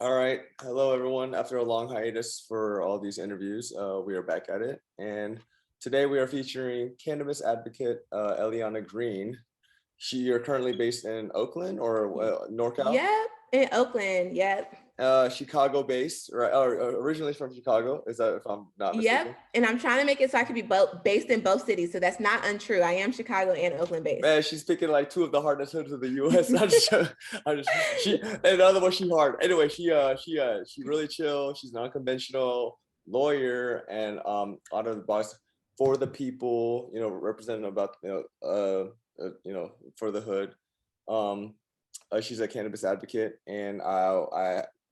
All right. Hello, everyone. After a long hiatus for all these interviews, we are back at it. And today we are featuring cannabis advocate Eliana Green. You're currently based in Oakland or NorCal? Yep, in Oakland. Yep. Chicago based, right? Or originally from Chicago. Is that if I'm not Yep. mistaken? And I'm trying to make it so I could be both based in both cities. So that's not untrue. I am Chicago and Oakland based. Man, she's picking like two of the hardest hoods of the U.S. She, in other words, she hard. Anyway, she really chill. She's non-conventional lawyer and out of the box for the people. Representing about for the hood. Um, she's a cannabis advocate, and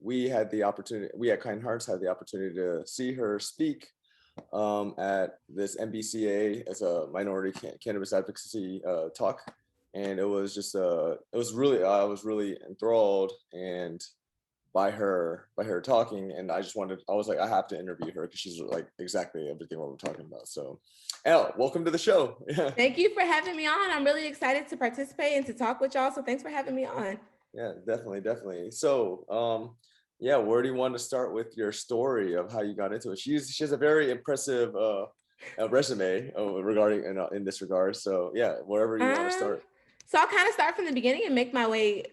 we had the opportunity. We at Kind Hearts had the opportunity to see her speak at this MBCA as a minority cannabis advocacy talk, and it was just it was really I was really enthralled and by her talking, and I was like I have to interview her because she's like exactly everything what we're talking about. So, Elle, welcome to the show. Thank you for having me on. I'm really excited to participate and to talk with y'all. So thanks for having me on. Yeah, definitely. So, yeah, where do you want to start with your story of how you got into it? She has a very impressive resume regarding in this regard. So, yeah, wherever you want to Um, start. so I'll kind of start from the beginning and make my way,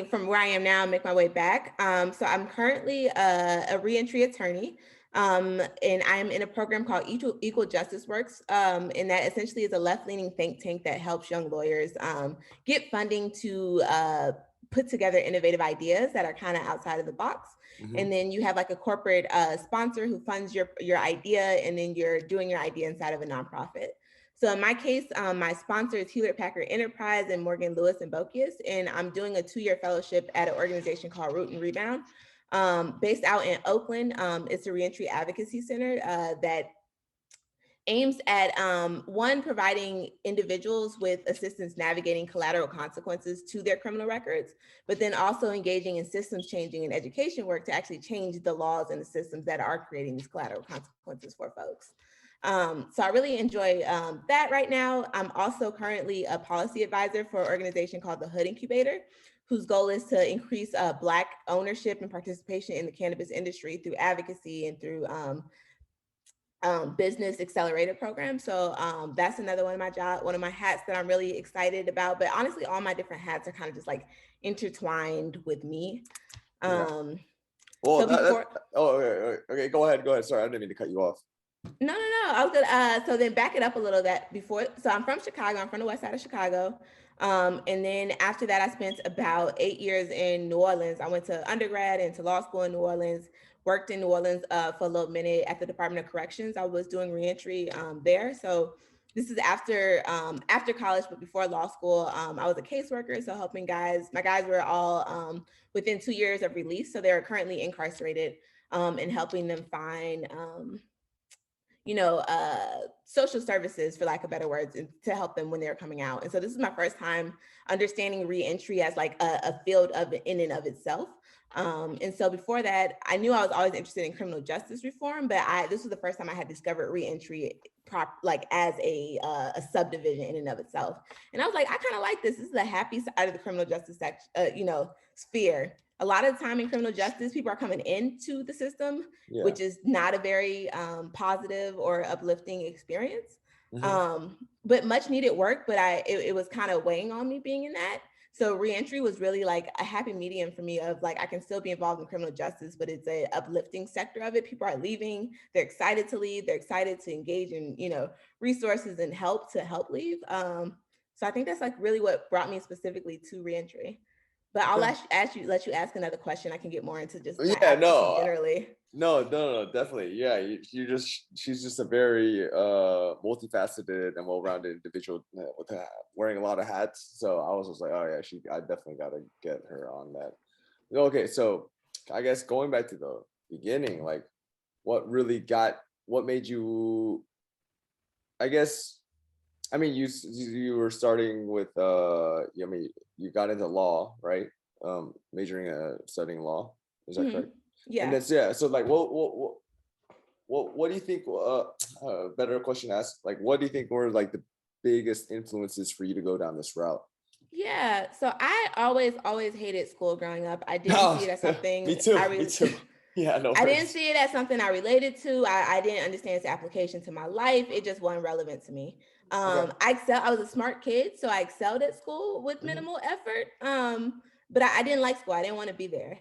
from where I am now, make my way back. So I'm currently a reentry attorney. And I'm in a program called Equal Justice Works. And that essentially is a left-leaning think tank that helps young lawyers get funding to put together innovative ideas that are kind of outside of the box. Mm-hmm. And then you have like a corporate sponsor who funds your idea, and then you're doing your idea inside of a nonprofit. So in my case, my sponsor is Hewlett Packard Enterprise and Morgan Lewis and Bokius, and I'm doing a 2-year fellowship at an organization called Root and Rebound, based out in Oakland. It's a reentry advocacy center that aims at one, providing individuals with assistance navigating collateral consequences to their criminal records, but then also engaging in systems changing and education work to actually change the laws and the systems that are creating these collateral consequences for folks. So I really enjoy that right now. I'm also currently a policy advisor for an organization called the Hood Incubator, whose goal is to increase Black ownership and participation in the cannabis industry through advocacy and through business accelerator program. So that's another one of my hats that I'm really excited about. But honestly, all my different hats are kind of just like intertwined with me. Yeah. Um, Well, so before, oh, okay. Go ahead. Sorry, I didn't mean to cut you off. no. I was gonna. So then back it up a little. That before, so I'm from Chicago. I'm from the west side of Chicago. And then after that, I spent about 8 years in New Orleans. I went to undergrad and to law school in New Orleans. Worked in New Orleans for a little minute at the Department of Corrections. I was doing reentry there. So this is after college, but before law school. I was a caseworker, so helping guys. My guys were all within 2 years of release, so they are currently incarcerated, and helping them find social services, for lack of better words, and to help them when they're coming out. And so this is my first time understanding reentry as like a field of in and of itself. And so before that, I knew I was always interested in criminal justice reform, but this was the first time I had discovered reentry like as a subdivision in and of itself. And I was like, I kind of like this. This is the happy side of the criminal justice sphere. A lot of the time in criminal justice, people are coming into the system, Yeah. which is not a very positive or uplifting experience. Mm-hmm. But much needed work, but it was kind of weighing on me being in that. So reentry was really like a happy medium for me of like, I can still be involved in criminal justice, but it's a uplifting sector of it. People are leaving. They're excited to leave. They're excited to engage in, resources and help leave. So I think that's like really what brought me specifically to reentry. But I'll Okay. let you ask another question. I can get more into just my Yeah, advocacy generally. no, definitely. Yeah, she's just a very multifaceted and well-rounded individual with wearing a lot of hats. So I was just like, oh yeah, I definitely got to get her on that. Okay, so I guess going back to the beginning, like what made you, I guess, I mean, you were starting with I mean, you got into law, right? Majoring studying law. Is that correct? Mhm. And Yeah. that's yeah. So like, what do you think? Better question to ask. Like, what do you think were like the biggest influences for you to go down this route? Yeah, so I always hated school growing up. I didn't Oh, see it as me something too. Me too. Yeah, no I didn't worries. see it as something I related to. I didn't understand its application to my life. It just wasn't relevant to me. Okay. I was a smart kid, so I excelled at school with Mhm. minimal effort. But I didn't like school. I didn't want to be there.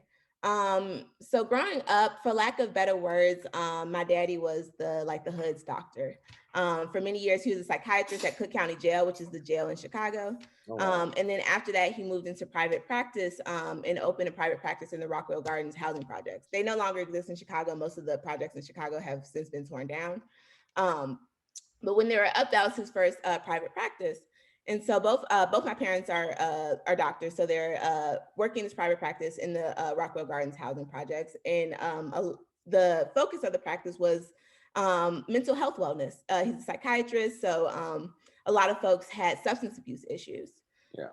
So growing up, for lack of better words, my daddy was the hood's doctor. For many years, he was a psychiatrist at Cook County Jail, which is the jail in Chicago. Oh, wow. And then after that, he moved into private practice and opened a private practice in the Rockwell Gardens housing projects. They no longer exist in Chicago. Most of the projects in Chicago have since been torn down. Um, but when they were up, that was his first private practice. And so both my parents are doctors, so they're working in this private practice in the Rockwell Gardens housing projects. And the focus of the practice was mental health wellness. He's a psychiatrist, so a lot of folks had substance abuse issues. Yeah.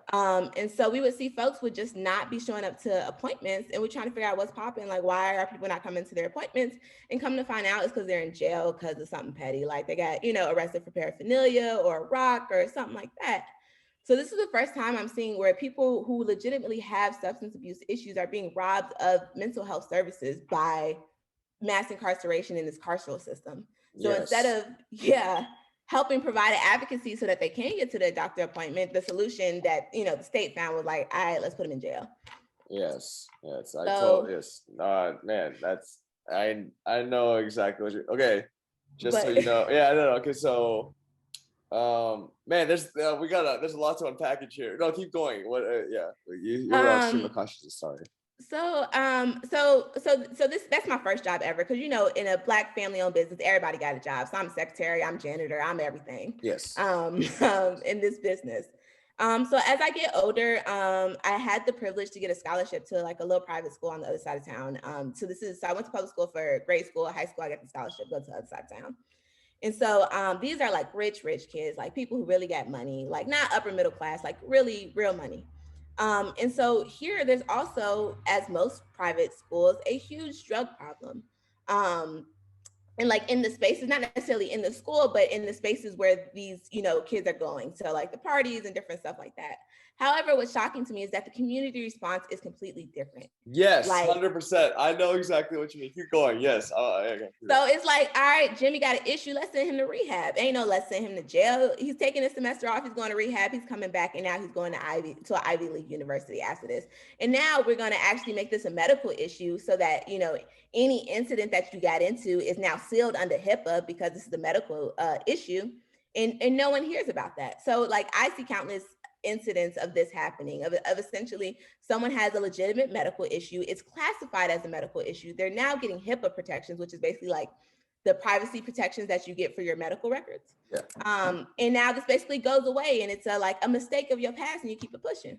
And so we would see folks would just not be showing up to appointments, and we're trying to figure out what's popping. Like, why are people not coming to their appointments? And come to find out, it's because they're in jail because of something petty, like they got arrested for paraphernalia or a rock or something like that. So this is the first time I'm seeing where people who legitimately have substance abuse issues are being robbed of mental health services by mass incarceration in this carceral system. So instead Yes. of helping provide advocacy so that they can get to their doctor appointment, the solution that the state found was like, all right, let's put them in jail. Yes. Yes. I told So, yes. Man, that's I know exactly what you okay. Just so but you know. Yeah, I know. Okay, so man, there's there's a lot to unpackage here. No, keep going. What yeah. You're on stream of um consciousness, sorry. so this that's my first job ever, because in a Black family owned business, everybody got a job. So I'm secretary, I'm janitor, I'm everything Yes. in this business. So as I get older, I had the privilege to get a scholarship to like a little private school on the other side of town. So I went to public school for grade school, high school. I got the scholarship, go to the other side of town. And so these are like rich kids, like people who really got money, like not upper middle class, like really real money. And so here, there's also, as most private schools, a huge drug problem. Um, and like in the spaces, not necessarily in the school, but in the spaces where these kids are going, so like the parties and different stuff like that. However, what's shocking to me is that the community response is completely different. Yes, Like, 100%. I know exactly what you mean. Keep going. Yes. Okay. so it's like, all right, Jimmy got an issue. Let's send him to rehab. Ain't no, let's send him to jail. He's taking a semester off. He's going to rehab. He's coming back, and now he's going to an Ivy League university after this. And now we're going to actually make this a medical issue, so that any incident that you got into is now sealed under HIPAA because this is a medical issue, and no one hears about that. So like, I see countless incidents of this happening, of essentially someone has a legitimate medical issue, it's classified as a medical issue, they're now getting HIPAA protections, which is basically like the privacy protections that you get for your medical records. Yeah. And now this basically goes away, and it's like a mistake of your past, and you keep it pushing.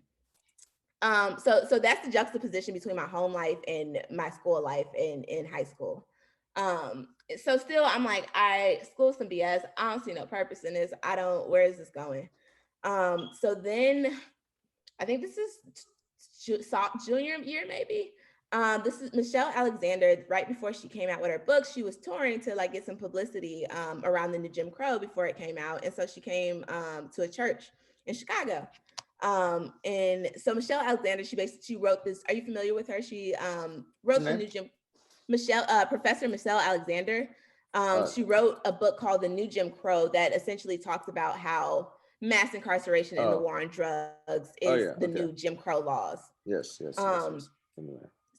So that's the juxtaposition between my home life and my school life in high school. So still I'm like, school's some BS. I don't see no purpose in this. Where is this going? So then I think this is junior year, maybe. This is Michelle Alexander. Right before she came out with her book, she was touring to like get some publicity around the new Jim Crow before it came out. And so she came to a church in Chicago. And so Michelle Alexander, she wrote this. Are you familiar with her? She wrote the new Jim Professor Michelle Alexander. She wrote a book called The New Jim Crow that essentially talks about how mass incarceration and the war on drugs is the new Jim Crow laws. Yes.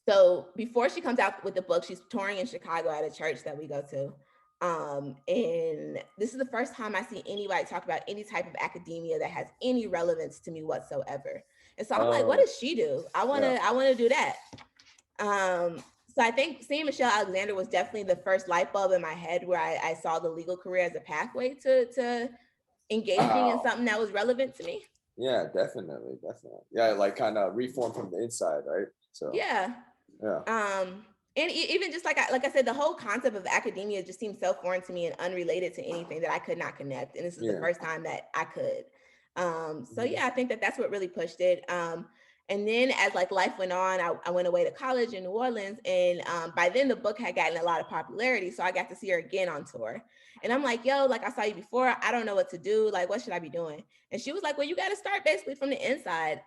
So before she comes out with the book, she's touring in Chicago at a church that we go to. And this is the first time I see anybody talk about any type of academia that has any relevance to me whatsoever. And so I'm like, what does she do? I wanna do that. So I think seeing Michelle Alexander was definitely the first light bulb in my head where I saw the legal career as a pathway to engaging in something that was relevant to me. Yeah, definitely. Yeah, like kind of reform from the inside, right? So yeah. And even just like I said, the whole concept of academia just seems so foreign to me and unrelated to anything that I could not connect. And this is the first time that I could. So yeah, I think that's what really pushed it. And then as like life went on, I went away to college in New Orleans, and by then the book had gotten a lot of popularity, so I got to see her again on tour. And I'm like, yo, like I saw you before, I don't know what to do, like what should I be doing? And she was like, well, you got to start basically from the inside.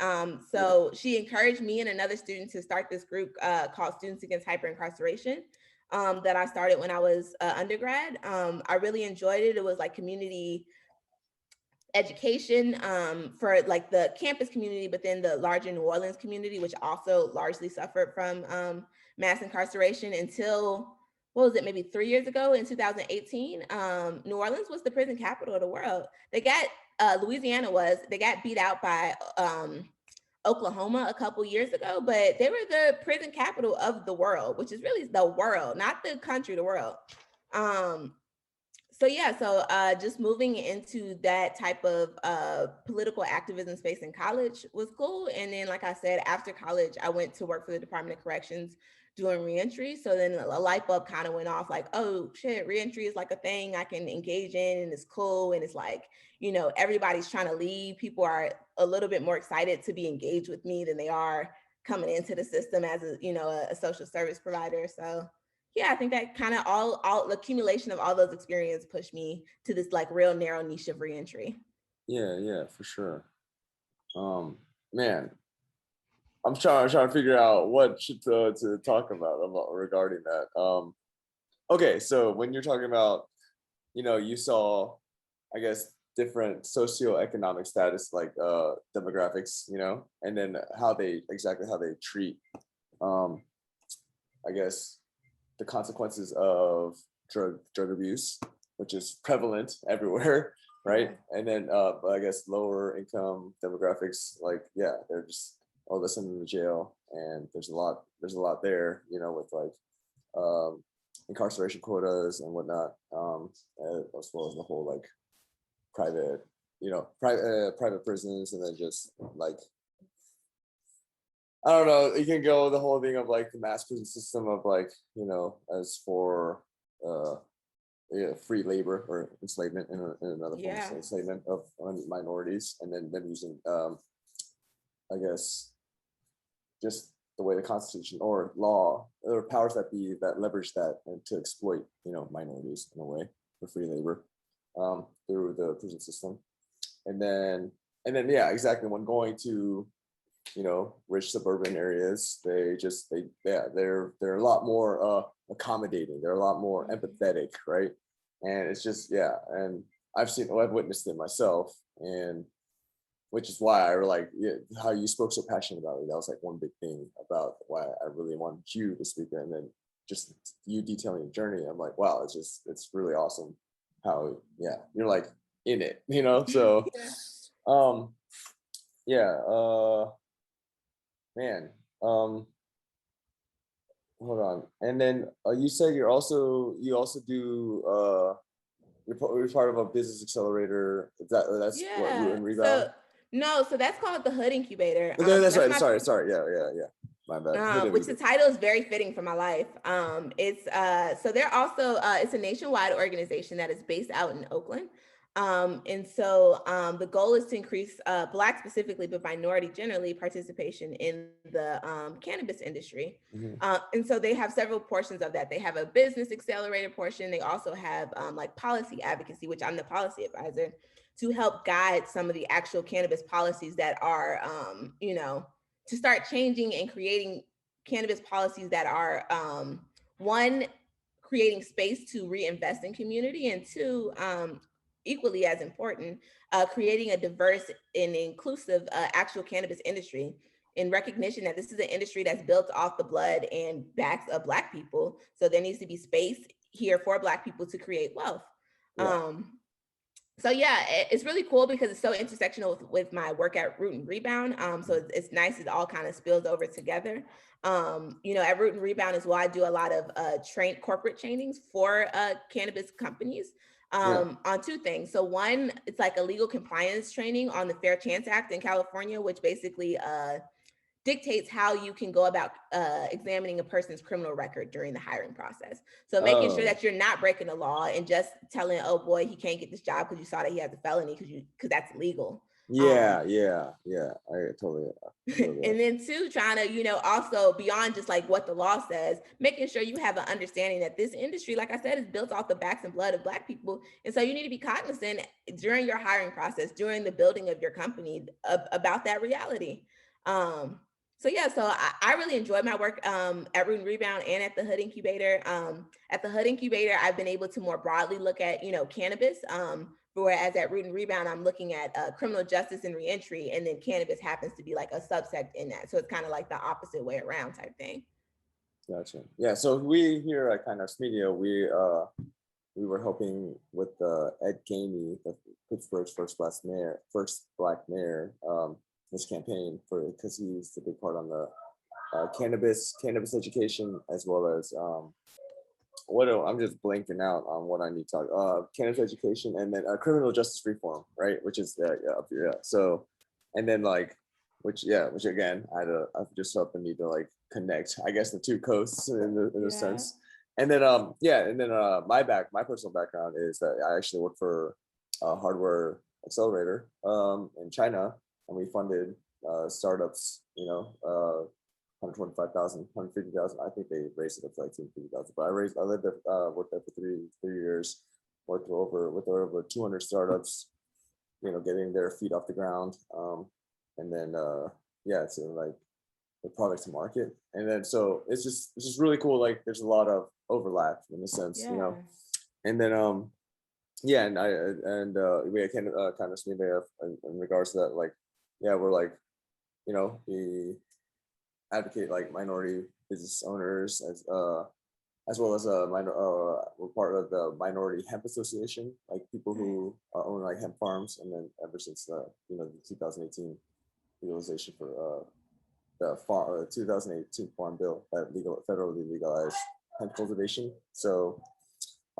So she encouraged me and another student to start this group called Students Against Hyper Incarceration, that I started when I was undergrad. I really enjoyed it. It was like community education for like the campus community, but then the larger New Orleans community, which also largely suffered from mass incarceration until, what was it, maybe 3 years ago in 2018. New Orleans was the prison capital of the world. They got, they got beat out by Oklahoma a couple years ago, but they were the prison capital of the world, which is really the world, not the country, the world. So yeah, so just moving into that type of political activism space in college was cool. And then, like I said, after college, I went to work for the Department of Corrections doing reentry. So then a light bulb kind of went off like, oh shit, reentry is like a thing I can engage in and it's cool. And it's like, you know, everybody's trying to leave. People are a little bit more excited to be engaged with me than they are coming into the system as a, you know, a social service provider. So yeah, I think that kind of all the accumulation of all those experiences pushed me to this like real narrow niche of reentry. Yeah, for sure. Man, I'm trying to figure out what to talk about regarding that. Okay, so when you're talking about, you know, you saw, I guess, different socioeconomic status, like demographics, you know, and then how they treat, I guess, the consequences of drug abuse, which is prevalent everywhere, right? And then I guess lower income demographics, like they're just all of a sudden in the jail, and there's a lot there, you know, with like incarceration quotas and whatnot, as well as the whole like private, you know, private prisons, and then just like, I don't know, you can go the whole thing of like the mass prison system of like, you know, as for free labor or enslavement in another form of enslavement of minorities, and then them using, I guess, just the way the Constitution or law or powers that be that leverage that and to exploit, you know, minorities in a way for free labor through the prison system. And then yeah, exactly, when going to, you know, rich suburban areas, they're a lot more accommodating, they're a lot more empathetic, right? And it's just, and I've witnessed it myself, and which is why I like how you spoke so passionate about it. That was like one big thing about why I really wanted you to speak there. And then just you detailing your journey, I'm like, wow, it's really awesome how you're like in it, you know. So man, hold on. And then you said you also do you're part of a business accelerator. That's what, Root and Rebound? So that's called the Hood Incubator. That's right. Sorry. Yeah. My bad. Which the title is very fitting for my life. It's so they're also it's a nationwide organization that is based out in Oakland. And so the goal is to increase Black specifically, but minority generally, participation in the cannabis industry. And so they have several portions of that. They have a business accelerator portion. They also have like policy advocacy, which I'm the policy advisor, to help guide some of the actual cannabis policies that are, you know, to start changing and creating cannabis policies that are, one, creating space to reinvest in community, and two, equally as important, creating a diverse and inclusive actual cannabis industry, in recognition that this is an industry that's built off the blood and backs of Black people. So there needs to be space here for Black people to create wealth. So yeah, it's really cool because it's so intersectional with my work at Root and Rebound. So it's nice, it all kind of spills over together. You know, at Root and Rebound as well, I do a lot of corporate trainings for cannabis companies on two things. So one, it's like a legal compliance training on the Fair Chance Act in California, which basically dictates how you can go about examining a person's criminal record during the hiring process. So making sure that you're not breaking the law and just telling, oh boy, he can't get this job because you saw that he has a felony, because that's illegal. Yeah, I totally. And then two, trying to, also beyond just like what the law says, making sure you have an understanding that this industry, like I said, is built off the backs and blood of Black people. And so you need to be cognizant during your hiring process, during the building of your company, about that reality. So yeah, so I really enjoyed my work at Root and Rebound and at the Hood Incubator. At the Hood Incubator, I've been able to more broadly look at, cannabis. Whereas at Root and Rebound, I'm looking at criminal justice and reentry, and then cannabis happens to be like a subsect in that. So it's kind of like the opposite way around type thing. Gotcha. Yeah. So we here at Kine Media, we were helping with Ed Gainey, the Pittsburgh's first Black mayor, his campaign because he's a big part on the cannabis education, as well as I'm just blanking out on what I need to talk. Cannabis education, and then criminal justice reform, right? Which is up here. Yeah. So, and then which again, I've just felt the need to connect, I guess, the two coasts in a sense. And then my personal background is that I actually work for a hardware accelerator in China, and we funded startups, 125,000, 150,000. I think they raised it up to 250,000. But I lived there, worked there for three years, worked with over 200 startups, getting their feet off the ground, and then it's the product to market, and then so it's just really cool. There's a lot of overlap in a sense, and then we kind of see there in regards to that, we're we advocate minority business owners as well as we're part of the Minority Hemp Association, people who own hemp farms, and then ever since the 2018 legalization for the 2018 farm bill that federally legalized hemp cultivation. So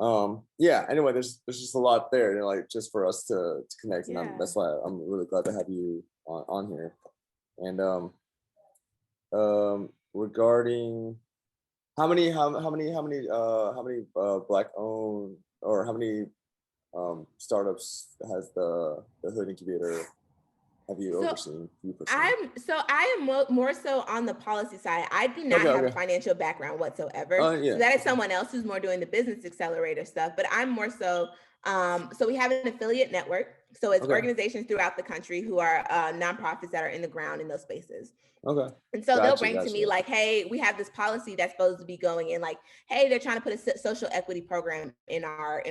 anyway, there's just a lot there, just for us to connect, and that's why I'm really glad to have you on here. And regarding how many Black owned, or how many startups has the Hood Incubator have you overseen? I am more so on the policy side. I do not have a financial background whatsoever. So that is someone else who's more doing the business accelerator stuff. But I'm more so. So we have an affiliate network. So it's organizations throughout the country who are nonprofits that are in the ground in those spaces. Okay. And so they'll bring to me hey, we have this policy that's supposed to be going in. Hey, they're trying to put a social equity program in our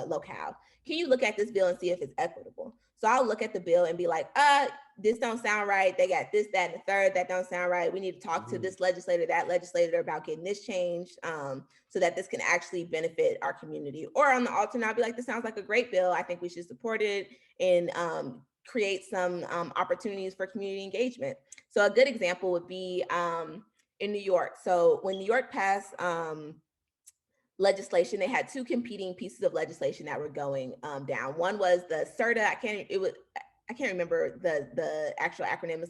locale. Can you look at this bill and see if it's equitable? So I'll look at the bill and be like, this don't sound right. They got this, that, and the third. That don't sound right. We need to talk to this legislator, that legislator about getting this changed so that this can actually benefit our community. Or on the alternate, I'll be like, this sounds like a great bill. I think we should support it and create some opportunities for community engagement. So a good example would be in New York. So when New York passed legislation, they had two competing pieces of legislation that were going down. One was the CERTA. I can't remember the actual acronym. It's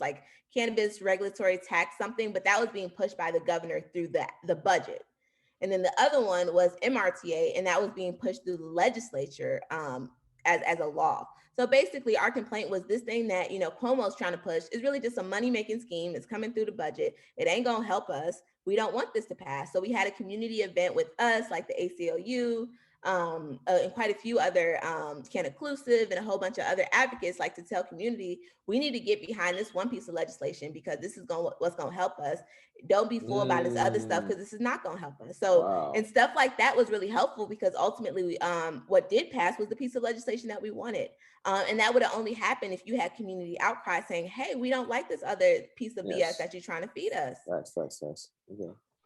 Cannabis Regulatory Tax something, but that was being pushed by the governor through the budget. And then the other one was MRTA, and that was being pushed through the legislature as a law. So basically, our complaint was this thing that Cuomo's trying to push is really just a money-making scheme that's coming through the budget. It ain't gonna help us. We don't want this to pass. So we had a community event with us, like the ACLU, and quite a few other Can-Inclusive and a whole bunch of other advocates, to tell community, we need to get behind this one piece of legislation because this is what's going to help us. Don't be fooled by this other stuff because this is not going to help us. So, and stuff like that was really helpful because ultimately what did pass was the piece of legislation that we wanted. And that would have only happened if you had community outcry saying, hey, we don't like this other piece of BS that you're trying to feed us. That's okay.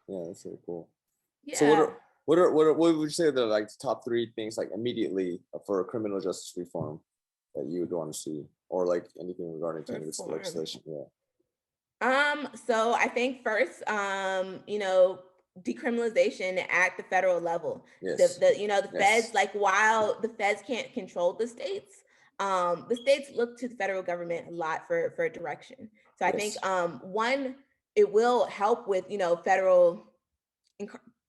Yeah, that's really cool. Yeah. So what would you say are the top three things immediately for criminal justice reform that you would want to see, or anything regarding cannabis legislation? So I think first, decriminalization at the federal level. Yes. The feds, while the feds can't control the states look to the federal government a lot for direction. So I think one, it will help with federal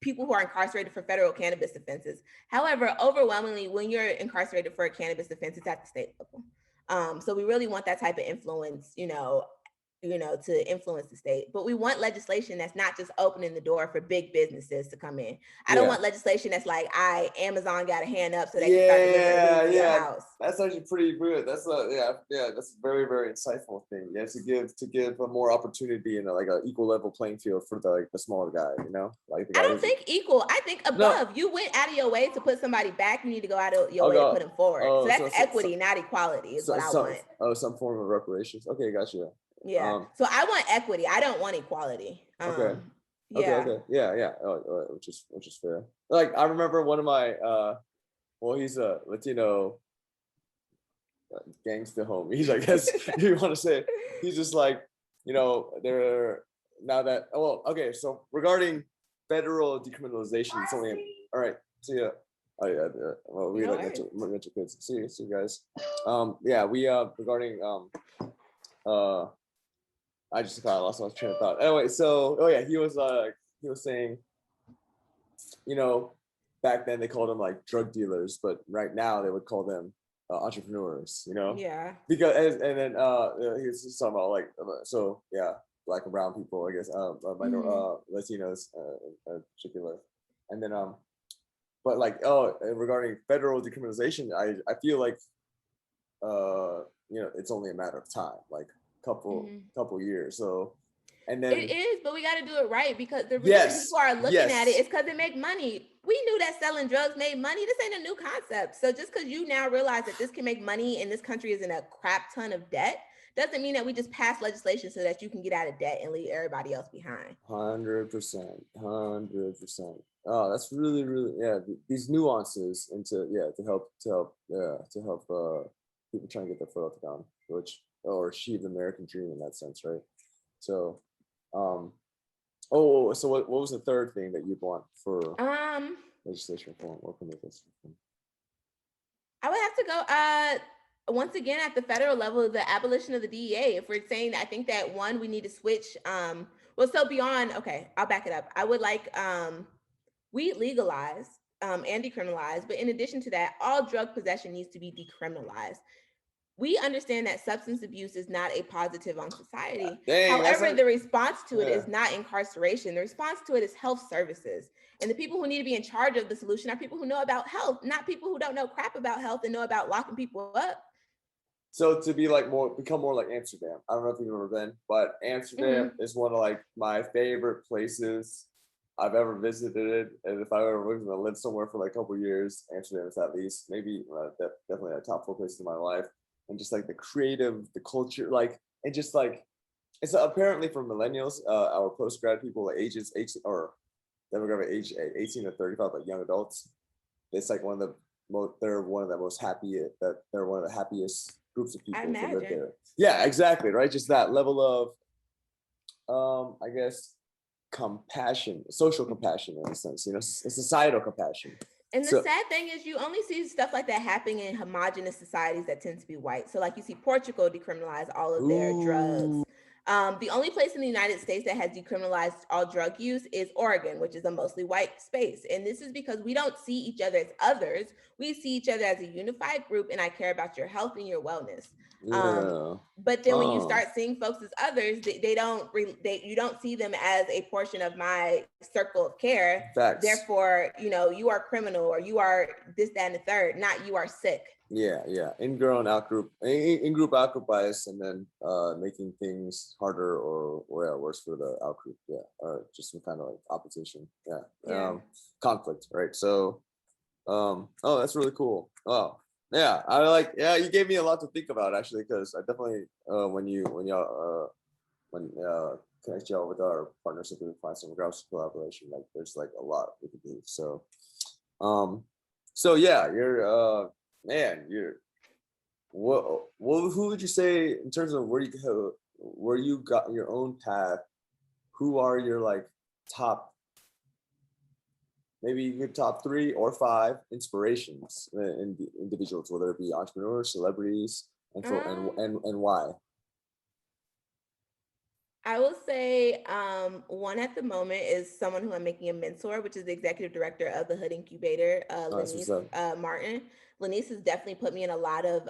people who are incarcerated for federal cannabis offenses. However, overwhelmingly, when you're incarcerated for a cannabis offense, it's at the state level. So we really want that type of influence, to influence the state. But we want legislation that's not just opening the door for big businesses to come in. I don't want legislation that's like, Amazon got a hand up so they can start delivering food to your house. That's actually pretty good. That's that's a very, very insightful thing. Yeah, to give a more opportunity and like an equal level playing field for the smaller guy, like the guy I don't think equal. I think above. No. You went out of your way to put somebody back. You need to go out of your way to put them forward. So that's equity, not equality, is what I want. Oh, some form of reparations. Okay, gotcha. Yeah. So I want equity. I don't want equality. Okay. Yeah. Oh, which is fair. Like I remember one of my he's a Latino gangster homie. He's, I guess you want to say, he's just like, they're now that so regarding federal decriminalization, it's only all right. See ya. Oh yeah. Well, we like mental kids. See you guys. We regarding I just kind of lost my train of thought. Anyway, so he was saying, back then they called them like drug dealers, but right now they would call them entrepreneurs. Yeah. Because and then he was just talking about like black and brown people, I guess, Latinos in particular, and then but like regarding federal decriminalization, I feel like it's only a matter of time, like couple years. So, and then it is, but we got to do it right, because the reason people are looking at it is because they make money. We knew that selling drugs made money. This ain't a new concept. So just because you now realize that this can make money and this country is in a crap ton of debt doesn't mean that we just pass legislation so that you can get out of debt and leave everybody else behind. 100%. Oh, that's really, really, these nuances into to help people trying to get their foot off the ground, or achieve the American dream in that sense, right? So, so what was the third thing that you'd want for legislation reform or commitments? I would have to go once again at the federal level, the abolition of the DEA. If we're saying, I think that one, we need to switch. I'll back it up. I would like weed legalized and decriminalized, but in addition to that, all drug possession needs to be decriminalized. We understand that substance abuse is not a positive on society. However, the response to it is not incarceration. The response to it is health services. And the people who need to be in charge of the solution are people who know about health, not people who don't know crap about health and know about locking people up. So to be like become more like Amsterdam. I don't know if you've ever been, but Amsterdam is one of like my favorite places I've ever visited. And if I ever was going to live somewhere for like a couple of years, Amsterdam is at least maybe definitely a top 4 places in my life. And just like the creative, the culture, like, and just like, it's apparently for millennials, our post-grad people, ages or demographic age 18 to 35, like young adults. It's like they're one of the happiest groups of people to live there. Yeah, exactly, right? Just that level of, I guess, compassion, social compassion in a sense, societal compassion. And the sad thing is you only see stuff like that happening in homogenous societies that tend to be white. So like you see Portugal decriminalize all of their drugs. The only place in the United States that has decriminalized all drug use is Oregon, which is a mostly white space. And this is because we don't see each other as others. We see each other as a unified group, and I care about your health and your wellness. But then when you start seeing folks as others, you don't see them as a portion of my circle of care. Facts. Therefore, you are criminal, or you are this, that, and the third, not you are sick. Yeah. In-group, out-group bias, and then making things harder or worse for the out-group. Yeah, or just some kind of like opposition. Yeah. Conflict, right? So, that's really cool. Oh, yeah. You gave me a lot to think about, actually, because I definitely when connect y'all with our partnership, we find some grassroots collaboration. Like there's like a lot we could do. So, you're who would you say, in terms of where you got your own path, who are your like top, maybe your top 3 or 5 inspirations in individuals, whether it be entrepreneurs, celebrities, and why? I will say one at the moment is someone who I'm making a mentor, which is the executive director of the Hood Incubator, Oh, that's what's Lanice up. Martin. Lanice has definitely put me in a lot of,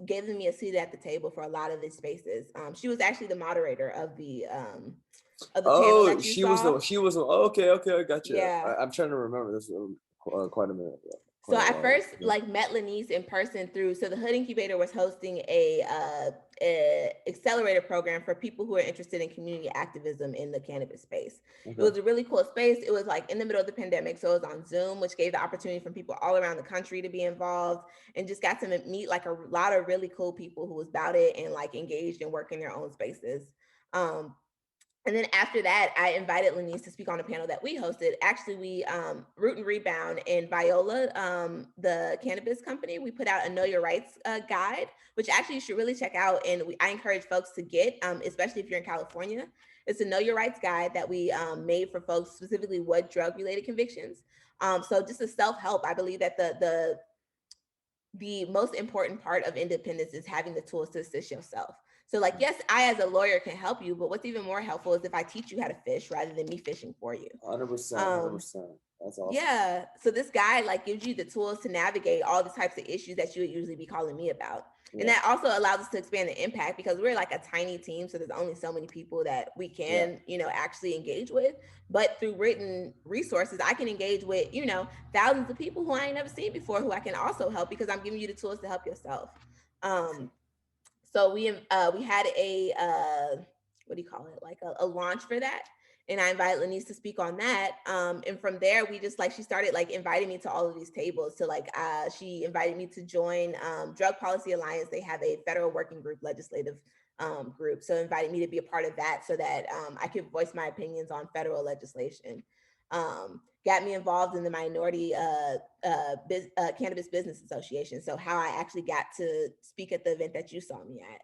given me a seat at the table for a lot of these spaces. She was actually the moderator of the panel Oh, that you saw. oh, okay, I got you. Yeah. I'm trying to remember this quite a minute. Yeah, So quite a I while. first like met Lanice in person through, so the Hood Incubator was hosting a accelerator program for people who are interested in community activism in the cannabis space. Okay. It was a really cool space. It was like in the middle of the pandemic, so it was on Zoom, which gave the opportunity for people all around the country to be involved, and just got to meet like a lot of really cool people who was about it and like engaged and work in their own spaces. And then after that, I invited Lanice to speak on a panel that we hosted. Actually, we Root and Rebound in Viola, the cannabis company, we put out a Know Your Rights guide, which actually you should really check out. And I encourage folks to get, especially if you're in California. It's a Know Your Rights guide that we made for folks specifically with drug-related convictions. So just a self-help. I believe that the most important part of independence is having the tools to assist yourself. So like, yes, I as a lawyer can help you, but what's even more helpful is if I teach you how to fish rather than me fishing for you. 100%, 100%. That's awesome. Yeah. So this guide like gives you the tools to navigate all the types of issues that you would usually be calling me about. Yeah. And that also allows us to expand the impact because we're like a tiny team. So there's only so many people that we can, actually engage with. But through written resources, I can engage with, thousands of people who I ain't never seen before who I can also help because I'm giving you the tools to help yourself. So we had a what do you call it? Like a launch for that. And I invited Lanice to speak on that. And from there, we just like, she started like inviting me to all of these tables. So like, she invited me to join Drug Policy Alliance. They have a federal working group, legislative group. So invited me to be a part of that so that I could voice my opinions on federal legislation. Got me involved in the Minority Cannabis Business Association. So how I actually got to speak at the event that you saw me at.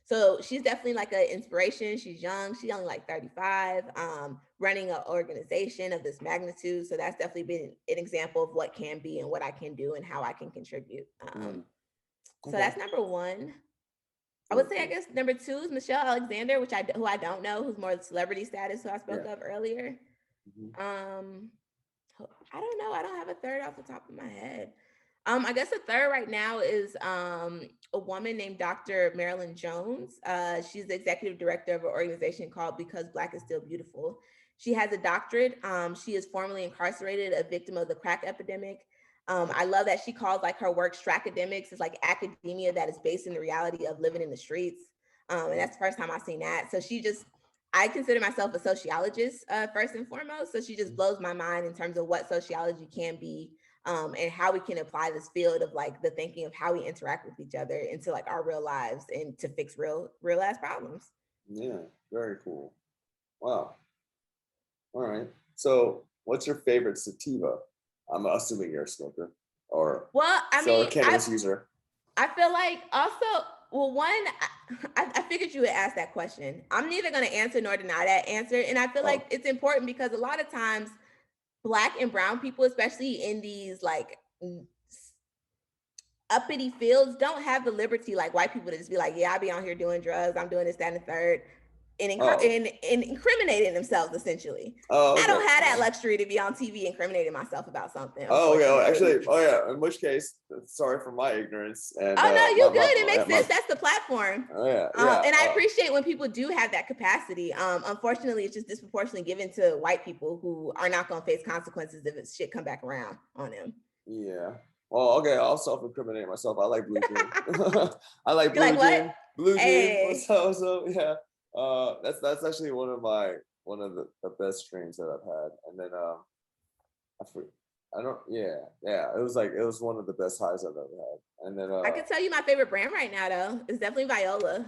So she's definitely like an inspiration. She's young. She's only like 35, running an organization of this magnitude. So that's definitely been an example of what can be and what I can do and how I can contribute. So that's number one. I would say, I guess number two is Michelle Alexander, who I don't know, who's more celebrity status, who I spoke of earlier. I don't know. I don't have a third off the top of my head. I guess the third right now is a woman named Dr. Marilyn Jones. She's the executive director of an organization called Because Black is Still Beautiful. She has a doctorate. She is formerly incarcerated, a victim of the crack epidemic. I love that she calls like her work Strackademics. It's like academia that is based in the reality of living in the streets. And that's the first time I've seen that. So I consider myself a sociologist first and foremost. So she just blows my mind in terms of what sociology can be and how we can apply this field of like the thinking of how we interact with each other into like our real lives and to fix real ass problems. Yeah, very cool. Wow. All right. So what's your favorite sativa? I'm assuming you're a smoker or a cannabis user. I feel like also, well, one, I figured you would ask that question. I'm neither going to answer nor deny that answer. And I feel like it's important because a lot of times Black and brown people, especially in these like uppity fields, don't have the liberty like white people to just be like, yeah, I be on here doing drugs, I'm doing this, that, and the third, and incriminating themselves essentially. I don't have that luxury to be on TV incriminating myself about something. In which case, sorry for my ignorance. And, no, you good. It makes sense. That's the platform. And I appreciate when people do have that capacity. Unfortunately, it's just disproportionately given to white people who are not going to face consequences if it's shit come back around on them. Yeah. Well, okay, I'll self-incriminate myself. I like blue jean. I like blue jean. Blue jean. So yeah. That's actually one of the best strains that I've had. And then it was one of the best highs I've ever had. And then I can tell you my favorite brand right now though. It's definitely Viola.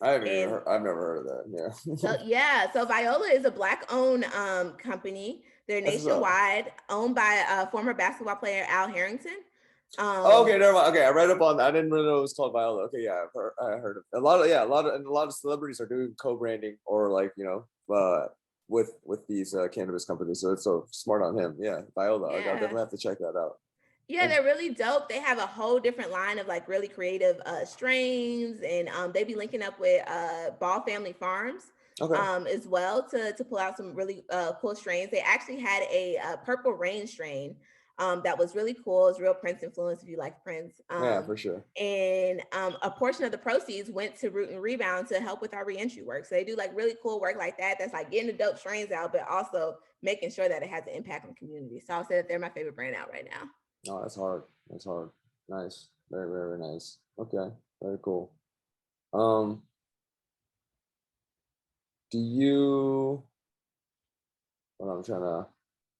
I've never heard of that. Yeah. So Viola is a Black owned company. They're nationwide, owned by former basketball player Al Harrington. Okay, never mind. Okay, I read up on that. I didn't really know it was called Viola. Okay, yeah, I heard of a lot of celebrities are doing co-branding or like with these cannabis companies. So it's so smart on him. Yeah, Viola. Yeah. I definitely have to check that out. Yeah, they're really dope. They have a whole different line of like really creative strains, and they be linking up with Ball Family Farms Okay. as well to pull out some really cool strains. They actually had a Purple Rain strain that was really cool. It's real Prince influence if you like Prince. Yeah, for sure. And a portion of the proceeds went to Root and Rebound to help with our reentry work. So they do like really cool work like that. That's like getting the dope strains out, but also making sure that it has an impact on the community. So I'll say that they're my favorite brand out right now. Oh, that's hard. That's hard. Nice. Very, very nice. Okay. Very cool. Do you, well, I'm trying to,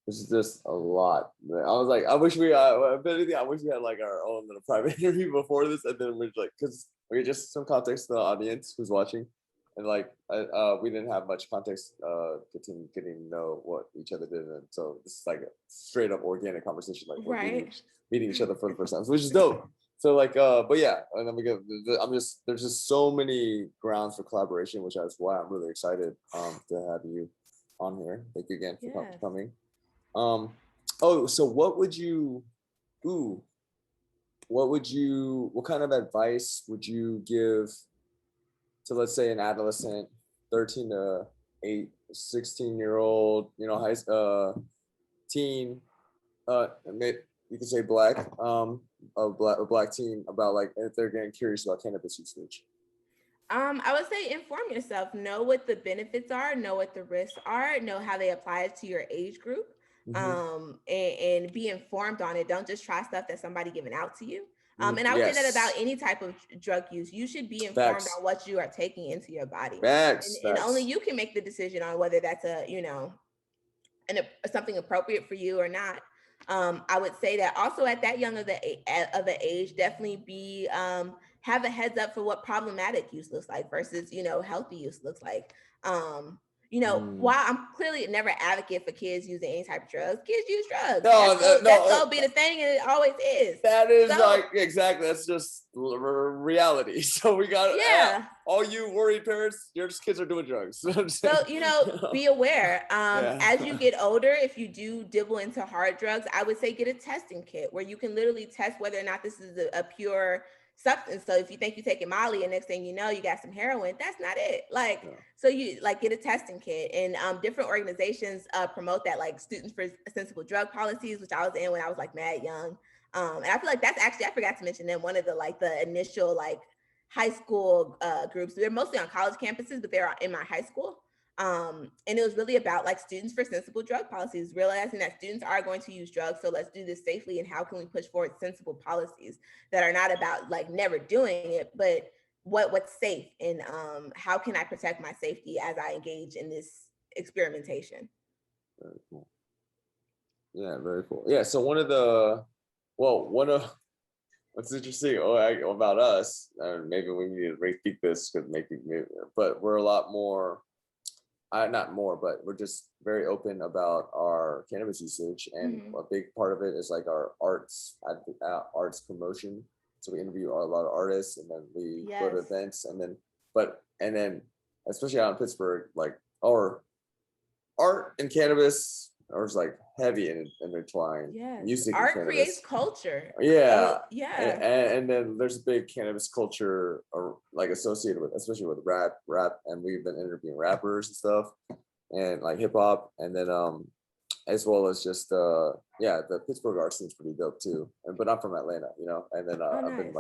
this is just a lot. I was like, I wish we, if anything, I wish we had like our own little private interview before this, and then we're like, because we just some context to the audience who's watching, and like, we didn't have much context, getting to know what each other did, and so this is like a straight up organic conversation, like we're meeting each other for the first time, which is dope. So like, but yeah, and then we go. There's just so many grounds for collaboration, which is why I'm really excited to have you on here. Thank you again for coming. Oh, so what kind of advice would you give to, let's say, an adolescent, 13 to 16-year-old, teen, you could say black, a black teen, about like if they're getting curious about cannabis usage? I would say inform yourself, know what the benefits are, know what the risks are, know how they apply to your age group, and be informed on it. Don't just try stuff that somebody giving out to you. And I would say that about any type of drug use. You should be informed on what you are taking into your body. And only you can make the decision on whether that's something appropriate for you or not. I would say that also at that young of an age, definitely be have a heads up for what problematic use looks like versus healthy use looks like. While I'm clearly never advocate for kids using any type of drugs, kids use drugs. That's gonna be the thing, and it always is. That is exactly. That's just reality. So we got all you worried parents. Your kids are doing drugs. So be aware. As you get older, if you do dibble into hard drugs, I would say get a testing kit where you can literally test whether or not this is a pure substance. So if you think you're taking Molly and next thing you know, you got some heroin, that's not it. So you get a testing kit, and different organizations promote that, like Students for Sensible Drug Policies, which I was in when I was like mad young. And I feel like that's actually, I forgot to mention them, one of the initial high school groups. They're mostly on college campuses, but they're in my high school. And it was really about Students for Sensible Drug Policies, realizing that students are going to use drugs. So let's do this safely. And how can we push forward sensible policies that are not about never doing it, but what's safe, and how can I protect my safety as I engage in this experimentation? Very cool. Yeah, very cool. Yeah. So what's interesting about us, maybe we need to repeat this but we're a lot more, not more, but we're just very open about our cannabis usage, and a big part of it is our arts promotion. So we interview a lot of artists, and then we go to events, and then especially out in Pittsburgh, our art and cannabis are heavy and intertwined. Music, art creates culture. And then there's a big cannabis culture associated with, especially with rap, and we've been interviewing rappers and stuff, and hip hop, and then as well as just the Pittsburgh art scene's pretty dope too. But I'm from Atlanta, and then I've been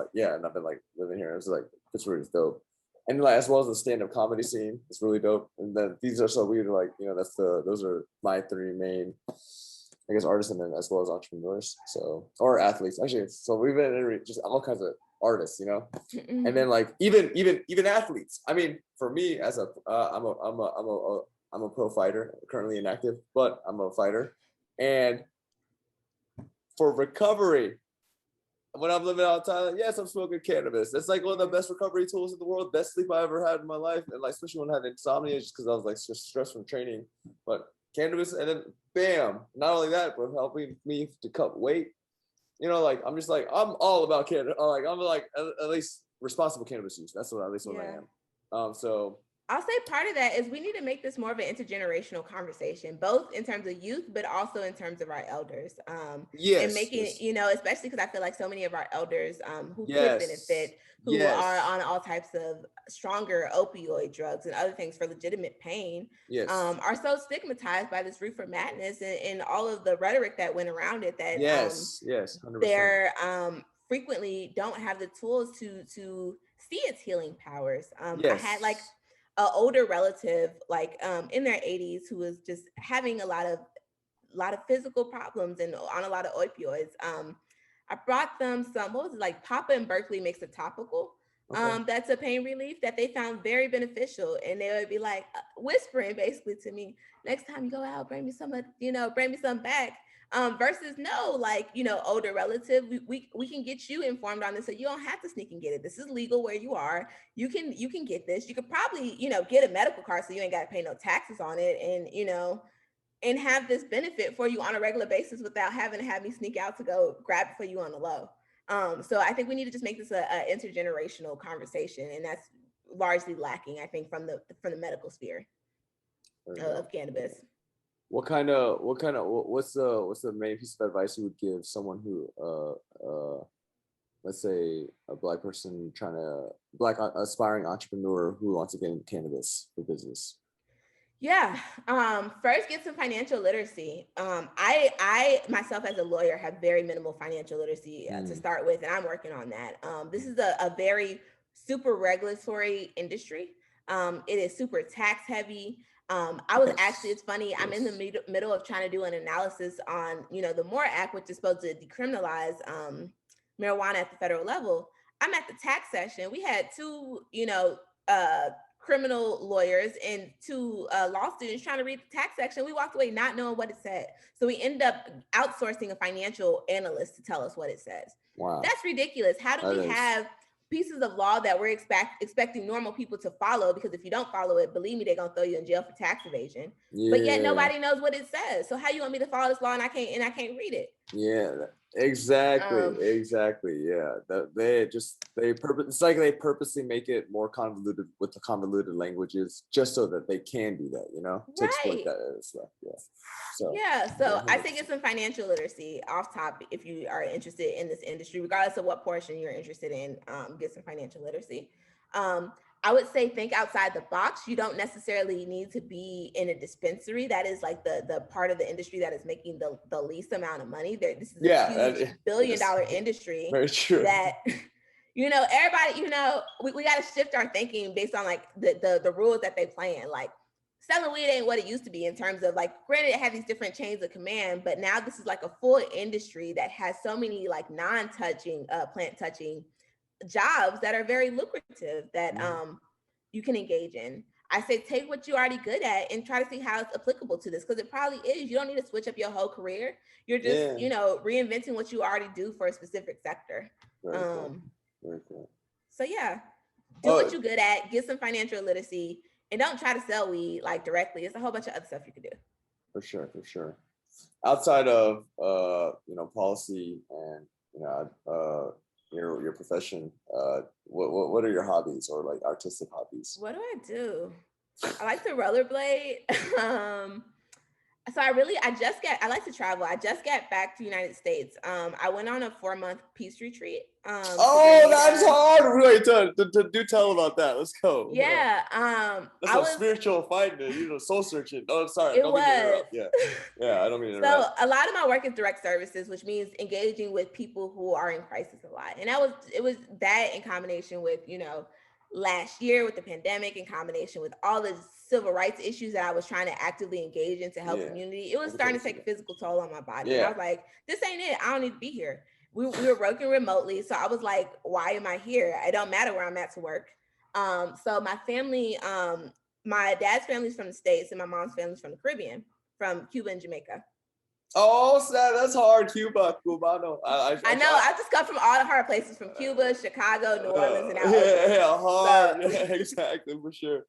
living here. It's Pittsburgh is dope. And as well as the stand-up comedy scene, it's really dope. And then these are so weird, those are my three main, I guess, artists, and then as well as entrepreneurs, or athletes. Actually, so we've been in just all kinds of artists, and then even athletes. I mean, for me as I'm a pro fighter, currently inactive, but I'm a fighter. And for recovery, when I'm living out in Thailand, yes, I'm smoking cannabis. That's one of the best recovery tools in the world, best sleep I ever had in my life. And especially when I had insomnia, just because I was just stressed from training. But cannabis, and then bam, not only that, but helping me to cut weight. I'm just I'm all about cannabis. I'm at least responsible cannabis use. That's what I am. So I'll say part of that is we need to make this more of an intergenerational conversation, both in terms of youth, but also in terms of our elders. And Yes, making, yes, you know, especially because I feel like so many of our elders who could yes, benefit, who are yes, on all types of stronger opioid drugs and other things for legitimate pain, yes, are so stigmatized by this reefer madness and all of the rhetoric that went around it that yes, yes, 100%. they're frequently don't have the tools to see its healing powers. I had like Yes, an older relative like in their 80s who was just having a lot of physical problems and on a lot of opioids. I brought them some, what was it, like Papa and Berkeley makes a topical. okay. That's a pain relief that they found very beneficial. And they would be like whispering basically to me, next time you go out, bring me some, bring me some back. Versus no, like, older relative, we can get you informed on this so you don't have to sneak and get it. This is legal where you are. You can get this. You could probably, get a medical card so you ain't got to pay no taxes on it. And have this benefit for you on a regular basis without having to have me sneak out to go grab it for you on the low. So I think we need to just make this a intergenerational conversation, and that's largely lacking, I think, from the medical sphere There we go. of cannabis. What's the main piece of advice you would give someone who, let's say a Black person aspiring entrepreneur who wants to get into cannabis for business? Yeah. First, get some financial literacy. I myself as a lawyer have very minimal financial literacy to start with, and I'm working on that. This is a very super regulatory industry. It is super tax heavy. I was actually, it's funny, I'm in the middle of trying to do an analysis on, the MORE Act, which is supposed to decriminalize marijuana at the federal level. I'm at the tax session. We had two, criminal lawyers and two law students trying to read the tax section. We walked away not knowing what it said. So we end up outsourcing a financial analyst to tell us what it says. Wow. That's ridiculous. How do we have pieces of law that we're expecting normal people to follow? Because if you don't follow it, believe me, they're going to throw you in jail for tax evasion. Yeah. But yet nobody knows what it says. So how you want me to follow this law and I can't read it? Yeah, exactly. Yeah, it's like they purposely make it more convoluted with the convoluted languages just so that they can do that, to exploit that stuff. Yeah. So I think it's some financial literacy off top if you are interested in this industry, regardless of what portion you're interested in. Get some financial literacy. I would say think outside the box. You don't necessarily need to be in a dispensary. That is like the part of the industry that is making the least amount of money. This is a huge billion-dollar industry. Very true. That, everybody, we got to shift our thinking based on like the rules that they play in. Like selling weed ain't what it used to be in terms of like, granted, it had these different chains of command, but now this is like a full industry that has so many like non-touching, plant touching jobs that are very lucrative that you can engage in. I say take what you're already good at and try to see how it's applicable to this, because it probably is. You don't need to switch up your whole career. You're just, reinventing what you already do for a specific sector. Very cool. Very cool. So yeah, do what you're good at, get some financial literacy, and don't try to sell weed like directly. It's a whole bunch of other stuff you could do. For sure. Outside of policy and your profession, what are your hobbies or like artistic hobbies? What do I do? I like to rollerblade. So I like to travel. I just got back to the United States. I went on a 4-month peace retreat. That's hard. Wait, do tell about that. Let's go. Yeah. That's spiritual finding, soul searching. Oh, I'm sorry. It was. Yeah, I don't mean to interrupt. So a lot of my work is direct services, which means engaging with people who are in crisis a lot. And it was that in combination with, last year with the pandemic, in combination with all the civil rights issues that I was trying to actively engage in to help community, it was starting to take a physical toll on my body. And I was like, this ain't it. I don't need to be here. We were working remotely. So I was like, why am I here? It don't matter where I'm at to work. So my family, my dad's family's from the States and my mom's family's from the Caribbean, from Cuba and Jamaica. Oh, snap, that's hard. Cubano. I know. I just come from all the hard places, from Cuba, Chicago, New Orleans, and now hard. So, yeah, exactly, for sure.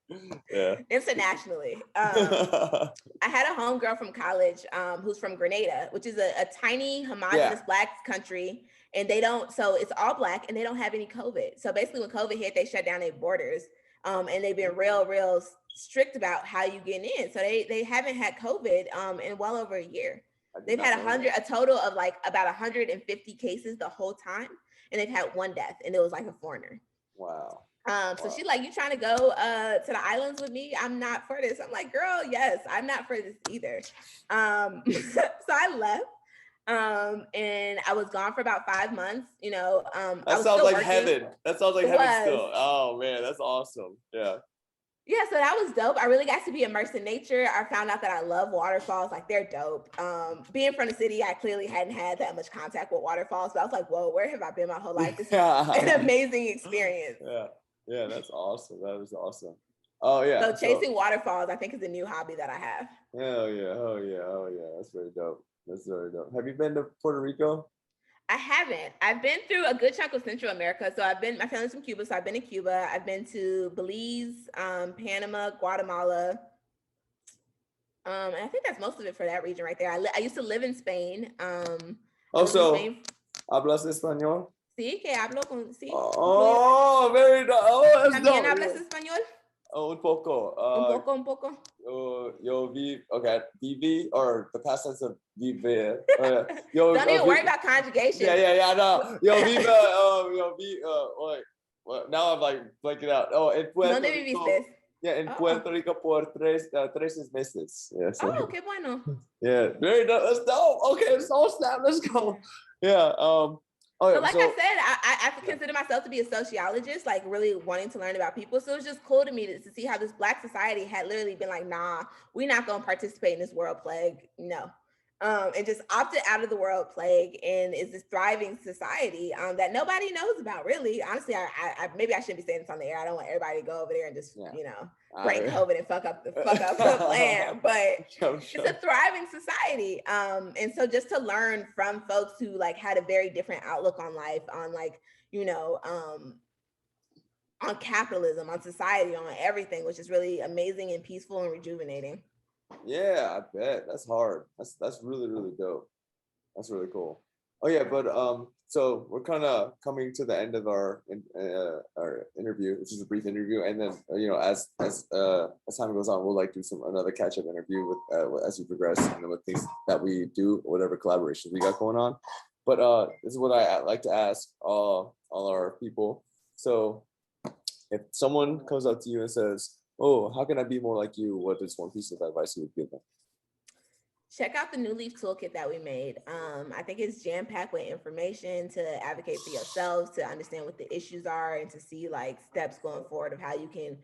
Yeah. Internationally. I had a homegirl from college who's from Grenada, which is a tiny, homogenous Black country. And so it's all Black and they don't have any COVID. So basically when COVID hit, they shut down their borders. And they've been real strict about how you get in. So they haven't had COVID in well over a year. They've had a total of like about 150 cases the whole time, and they've had one death, and it was like a foreigner. Wow. So she's like, you trying to go to the islands with me? I'm not for this. I'm like, girl, yes, I'm not for this either. So I left. And I was gone for about 5 months, you know. That sounds like heaven. That sounds like heaven still. Oh man, that's awesome. Yeah. Yeah, so that was dope. I really got to be immersed in nature. I found out that I love waterfalls. Like, they're dope. Being from the city, I clearly hadn't had that much contact with waterfalls. But I was like, whoa, where have I been my whole life? This is an amazing experience. Yeah, that's awesome. That was awesome. Oh yeah. So chasing waterfalls, I think, is a new hobby that I have. Hell yeah. Oh yeah. That's very dope. That's very dope. Have you been to Puerto Rico? I haven't. I've been through a good chunk of Central America. So my family's from Cuba, so I've been to Cuba. I've been to Belize, Panama, Guatemala. And I think that's most of it for that region right there. I used to live in Spain. ¿Hablas español? Sí, que hablo con, sí. Oh, very dope. Oh, that's ¿También dope. hablas español? Oh, un poco. Un poco. Yo viví, or the past tense of vive. Don't even worry about conjugation. Yeah, no. Yo vive, wait, now I'm like blanking out. Oh, en Puerto ¿Dónde Rico. viviste? Yeah, in Puerto Rico por tres meses. Yeah, so, qué bueno. Yeah, very dope. That's dope. Okay, snap. Let's go. Yeah. So like I said, I consider myself to be a sociologist, like really wanting to learn about people. So it's just cool to me to see how this Black society had literally been like, nah, we're not going to participate in this world plague. No. And just opted out of the world plague and is this thriving society that nobody knows about, really. Honestly, I maybe I shouldn't be saying this on the air. I don't want everybody to go over there and just, break COVID and fuck up the plan. But it's a thriving society. And so just to learn from folks who like had a very different outlook on life, on like, on capitalism, on society, on everything, which is really amazing and peaceful and rejuvenating. Yeah, I bet. That's hard. That's really, really dope. That's really cool. Oh yeah, but so we're kind of coming to the end of our interview, which is a brief interview, and then as time goes on, we'll like do another catch-up interview with as we progress, and then with things that we do, whatever collaborations we got going on. But this is what I like to ask all our people. So if someone comes up to you and says, "Oh, how can I be more like you?" What is one piece of advice you would give them? Check out the New Leaf toolkit that we made. I think it's jam-packed with information to advocate for yourselves, to understand what the issues are, and to see like steps going forward of how you can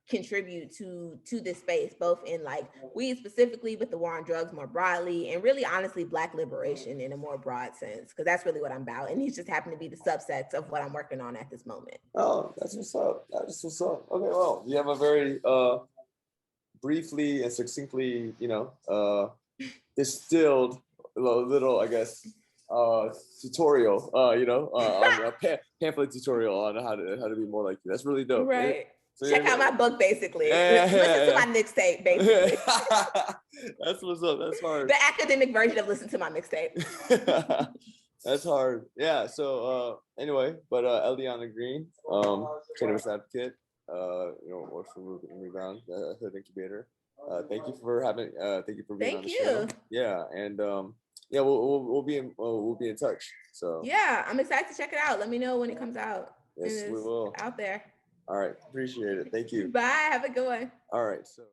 contribute to this space, both in like weed specifically, but the war on drugs more broadly, and really honestly Black liberation in a more broad sense, because that's really what I'm about. And these just happen to be the subsets of what I'm working on at this moment. Oh, that's what's up. That's what's up. Okay, well, you have a very briefly and succinctly, distilled little, I guess, tutorial, a pamphlet tutorial on how to be more like you. That's really dope. Right. So check out my book, basically. Listen to my mixtape, basically. That's what's up. That's hard. The academic version of listen to my mixtape. That's hard. Yeah. So anyway, but Eliana Green, cannabis advocate, works for Root and Rebound, the hood incubator. Thank you for being on the show. Yeah, and we'll be in touch. So yeah, I'm excited to check it out. Let me know when it comes out. Yes, we will. Out there. All right, appreciate it. Thank you. Bye. Have a good one. All right. So.